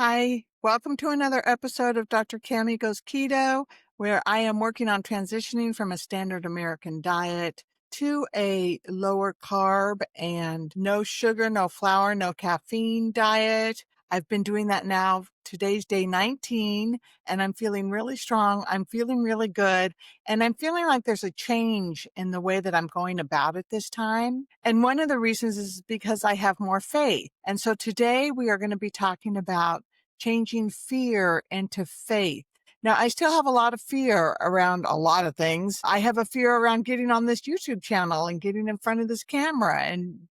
Hi, welcome to another episode of Dr. Cammy Goes Keto, where I am working on transitioning from a standard American diet to a lower carb and no sugar, no flour, no caffeine diet. I've been doing that now. Today's day 19, and I'm feeling really strong. I'm feeling really good, and I'm feeling like there's a change in the way that I'm going about it this time. And one of the reasons is because I have more faith. And so today we are going to be talking about changing fear into faith. Now, I still have a lot of fear around a lot of things. I have a fear around getting on this YouTube channel and getting in front of this camera and,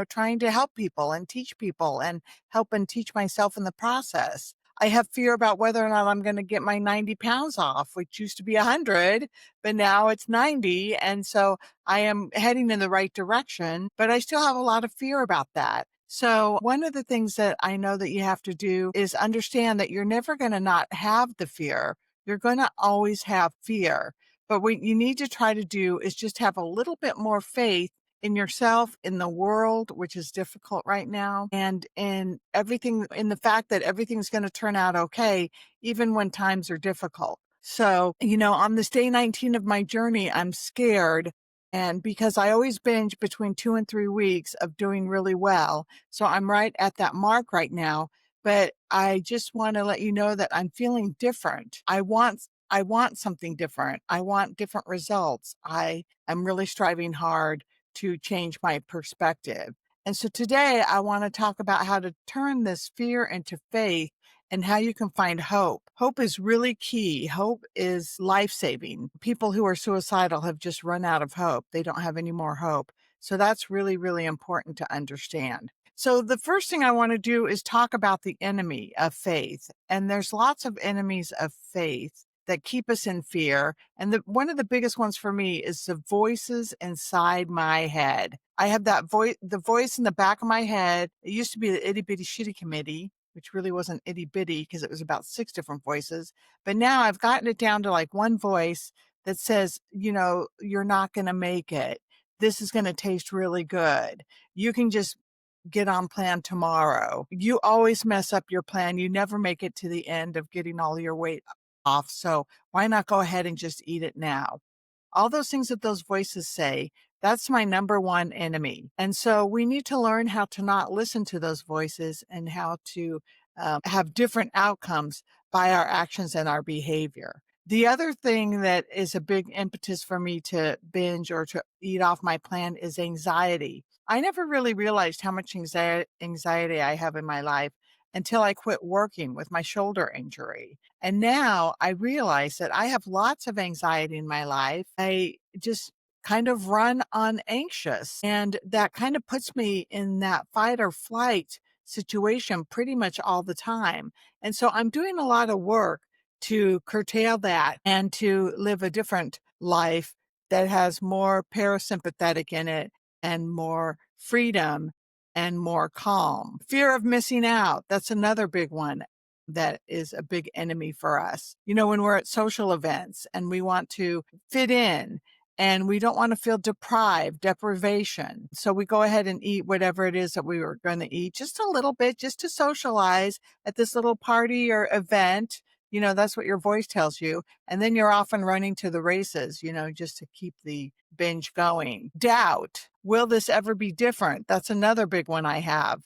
trying to help people and help and teach myself in the process. I have fear about whether or not I'm going to get my 90 pounds off, which used to be 100, but now it's 90. And so I am heading in the right direction, but I still have a lot of fear about that. So one of the things that I know that you have to do is understand that you're never going to not have the fear. You're going to always have fear. But what you need to try to do is just have a little bit more faith in yourself, in the world, which is difficult right now, and in everything, in the fact that everything's going to turn out okay, even when times are difficult. So, on this day 19 of my journey, I'm scared. And because I always binge between 2 and 3 weeks of doing really well. So I'm right at that mark right now. But I just want to let you know that I'm feeling different. I want something different. I want different results. I am really striving hard to change my perspective. And so today I want to talk about how to turn this fear into faith and how you can find hope. Hope is really key. Hope is life-saving. People who are suicidal have just run out of hope. They don't have any more hope. So that's really, really important to understand. So the first thing I want to do is talk about the enemy of faith. And there's lots of enemies of faith that keep us in fear. And one of the biggest ones for me is the voices inside my head. I have the voice in the back of my head. It used to be the itty bitty shitty committee, which really wasn't itty bitty because it was about 6 different voices. But now I've gotten it down to like one voice that says, you're not going to make it. This is going to taste really good. You can just get on plan tomorrow. You always mess up your plan. You never make it to the end of getting all your weight off. So why not go ahead and just eat it now? All those things that those voices say, that's my number one enemy. And so we need to learn how to not listen to those voices and how to have different outcomes by our actions and our behavior. The other thing that is a big impetus for me to binge or to eat off my plan is anxiety. I never really realized how much anxiety I have in my life until I quit working with my shoulder injury. And now I realize that I have lots of anxiety in my life. I just kind of run on anxious, and that kind of puts me in that fight or flight situation pretty much all the time. And so I'm doing a lot of work to curtail that and to live a different life that has more parasympathetic in it and more freedom and more calm. Fear of missing out. That's another big one that is a big enemy for us. When we're at social events and we want to fit in and we don't want to feel deprivation. So we go ahead and eat whatever it is that we were going to eat, just a little bit, just to socialize at this little party or event. That's what your voice tells you. And then you're off and running to the races, just to keep the binge going. Doubt. Will this ever be different? That's another big one I have.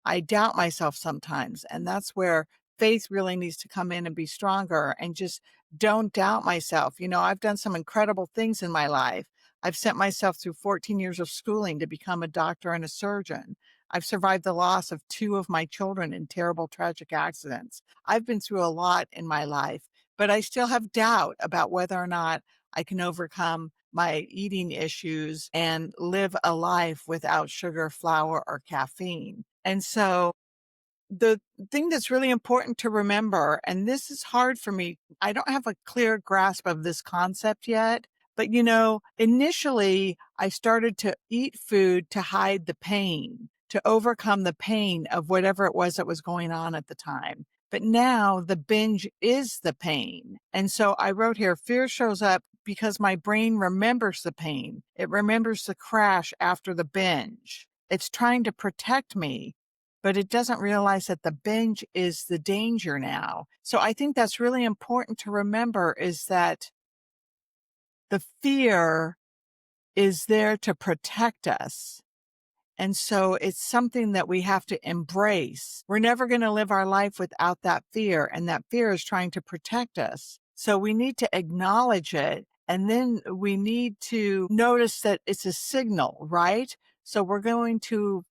I doubt myself sometimes. And that's where faith really needs to come in and be stronger and just don't doubt myself. I've done some incredible things in my life. I've sent myself through 14 years of schooling to become a doctor and a surgeon. I've survived the loss of 2 of my children in terrible, tragic accidents. I've been through a lot in my life, but I still have doubt about whether or not I can overcome my eating issues and live a life without sugar, flour, or caffeine. And so the thing that's really important to remember, and this is hard for me, I don't have a clear grasp of this concept yet, but initially I started to eat food to hide the pain, to overcome the pain of whatever it was that was going on at the time. But now the binge is the pain. And so I wrote here, fear shows up because my brain remembers the pain. It remembers the crash after the binge. It's trying to protect me. but it doesn't realize that the binge is the danger now. So I think that's really important to remember, is that the fear is there to protect us. And so it's something that we have to embrace. We're never going to live our life without that fear, and that fear is trying to protect us. So we need to acknowledge it, and then we need to notice that it's a signal, right? So we're going to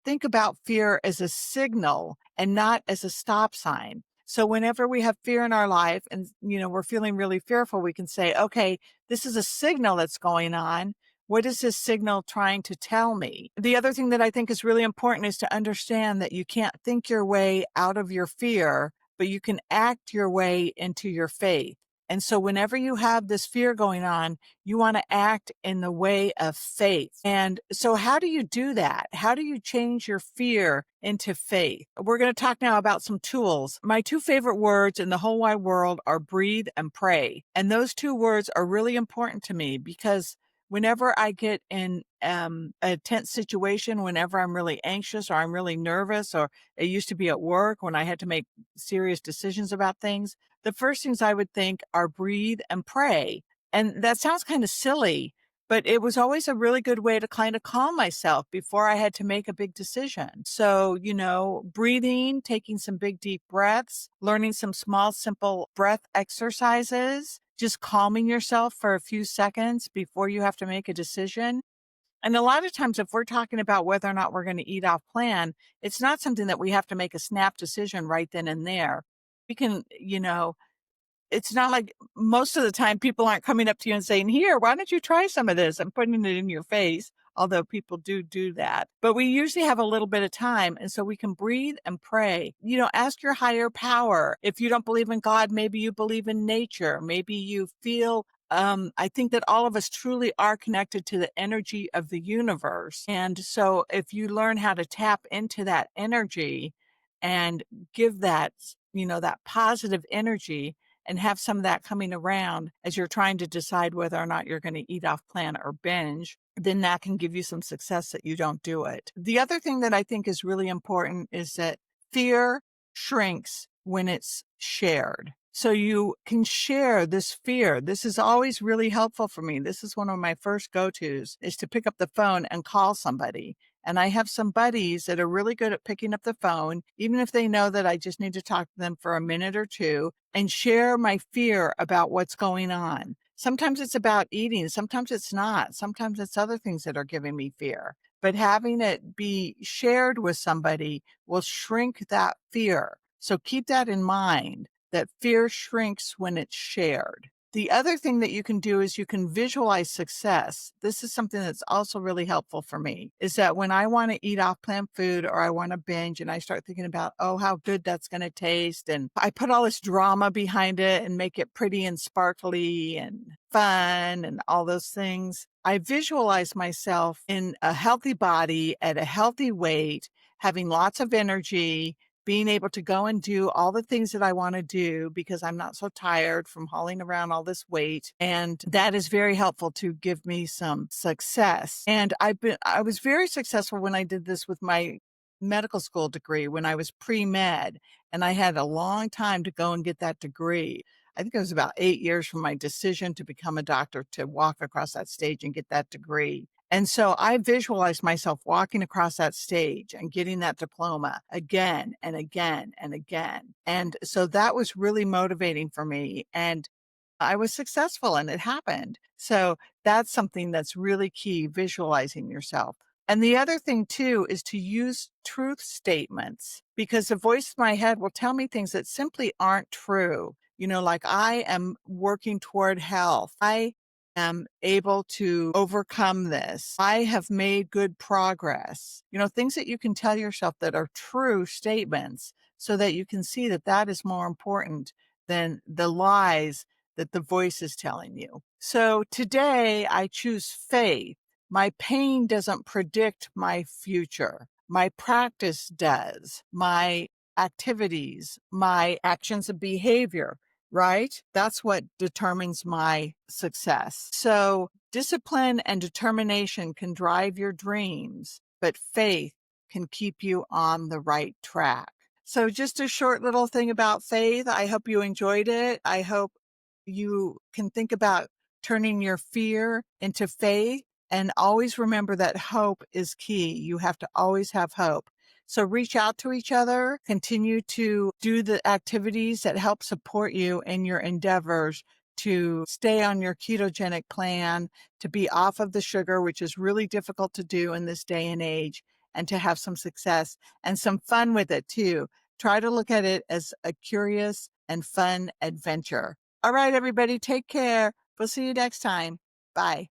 think about fear as a signal and not as a stop sign. So whenever we have fear in our life and, we're feeling really fearful, we can say, okay, this is a signal that's going on. What is this signal trying to tell me? The other thing that I think is really important is to understand that you can't think your way out of your fear, but you can act your way into your faith. And so whenever you have this fear going on, you want to act in the way of faith. And so how do you do that? How do you change your fear into faith? We're going to talk now about some tools. My two favorite words in the whole wide world are breathe and pray. And those two words are really important to me because whenever I get in a tense situation, whenever I'm really anxious or I'm really nervous, or it used to be at work when I had to make serious decisions about things, the first things I would think are breathe and pray. And that sounds kind of silly, but it was always a really good way to kind of calm myself before I had to make a big decision. So, breathing, taking some big deep breaths, learning some small, simple breath exercises, just calming yourself for a few seconds before you have to make a decision. And a lot of times, if we're talking about whether or not we're going to eat off plan, it's not something that we have to make a snap decision right then and there. We can, it's not like most of the time people aren't coming up to you and saying, here, why don't you try some of this? I'm putting it in your face, although people do that. But we usually have a little bit of time. And so we can breathe and pray. Ask your higher power. If you don't believe in God, maybe you believe in nature. Maybe you feel I think that all of us truly are connected to the energy of the universe. And so if you learn how to tap into that energy and give that, that positive energy, and have some of that coming around as you're trying to decide whether or not you're going to eat off plan or binge, then that can give you some success that you don't do it. The other thing that I think is really important is that fear shrinks when it's shared. So you can share this fear. This is always really helpful for me. This is one of my first go-tos, is to pick up the phone and call somebody. And I have some buddies that are really good at picking up the phone, even if they know that I just need to talk to them for a minute or two, and share my fear about what's going on. Sometimes it's about eating. Sometimes it's not. Sometimes it's other things that are giving me fear. But having it be shared with somebody will shrink that fear. So keep that in mind, that fear shrinks when it's shared. The other thing that you can do is you can visualize success. This is something that's also really helpful for me, is that when I want to eat off plan food or I want to binge and I start thinking about, oh, how good that's going to taste, and I put all this drama behind it and make it pretty and sparkly and fun and all those things, I visualize myself in a healthy body at a healthy weight, having lots of energy, being able to go and do all the things that I want to do because I'm not so tired from hauling around all this weight. And that is very helpful to give me some success. And I was very successful when I did this with my medical school degree when I was pre-med. And I had a long time to go and get that degree. I think it was about 8 years from my decision to become a doctor to walk across that stage and get that degree. And so I visualized myself walking across that stage and getting that diploma again and again and again. And so that was really motivating for me. And I was successful and it happened. So that's something that's really key, visualizing yourself. And the other thing too is to use truth statements, because the voice in my head will tell me things that simply aren't true. Like I am working toward health. I am able to overcome this. I have made good progress. Things that you can tell yourself that are true statements so that you can see that that is more important than the lies that the voice is telling you. So today I choose faith. My pain doesn't predict my future. My practice does. My activities, my actions and behavior, right? That's what determines my success. So discipline and determination can drive your dreams, but faith can keep you on the right track. So just a short little thing about faith. I hope you enjoyed it. I hope you can think about turning your fear into faith, and always remember that hope is key. You have to always have hope. So reach out to each other, continue to do the activities that help support you in your endeavors to stay on your ketogenic plan, to be off of the sugar, which is really difficult to do in this day and age, and to have some success and some fun with it too. Try to look at it as a curious and fun adventure. All right, everybody, take care. We'll see you next time. Bye.